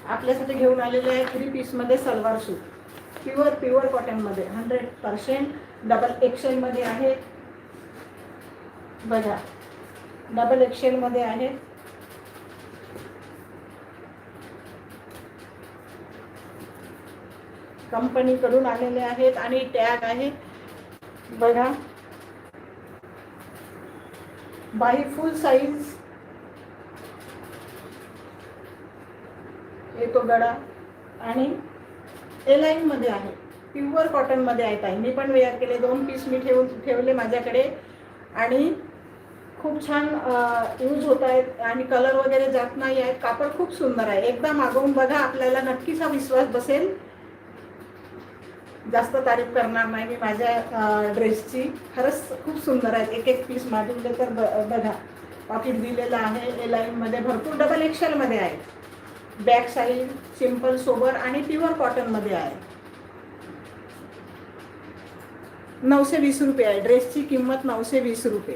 आपल्यासाठी घेऊन आलेले आहे 3 पीसमध्ये सलवार सूट, प्युअर कॉटनमध्ये 100%. डबल एक्सेलमध्ये आहे बघा, डबल एक्सेलमध्ये आहे. कंपनीकडून आलेले आहेत आणि टॅग आहे बघा. बाही फुल साईज येतो गळा आणि एलाइन मध्ये आहे, प्युअर कॉटन मध्ये आहे. ताई मी पण वेअर केले, 2 पीस मी ठेवले माझ्याकडे आणि खूप छान यूज होत आहेत आणि कलर वगैरे जात नाही आहेत. कापड खूप सुंदर आहे, एकदा मागवून बघा, आपल्याला नक्कीच हा विश्वास बसेल. जास्त तारीफ करणार नाही मी माझ्या ड्रेसची, खरंच खूप सुंदर आहेत. एक पीस मागवले तर बघा, पॉकेट दिलेलं आहे एलाइन मध्ये, भरपूर डबल एक्सेल मध्ये आहे. बॅक साईड सिंपल सोबर आणि प्युअर कॉटन मध्ये आहे. 920 रुपये आहे, ड्रेसची किंमत 920 रुपये.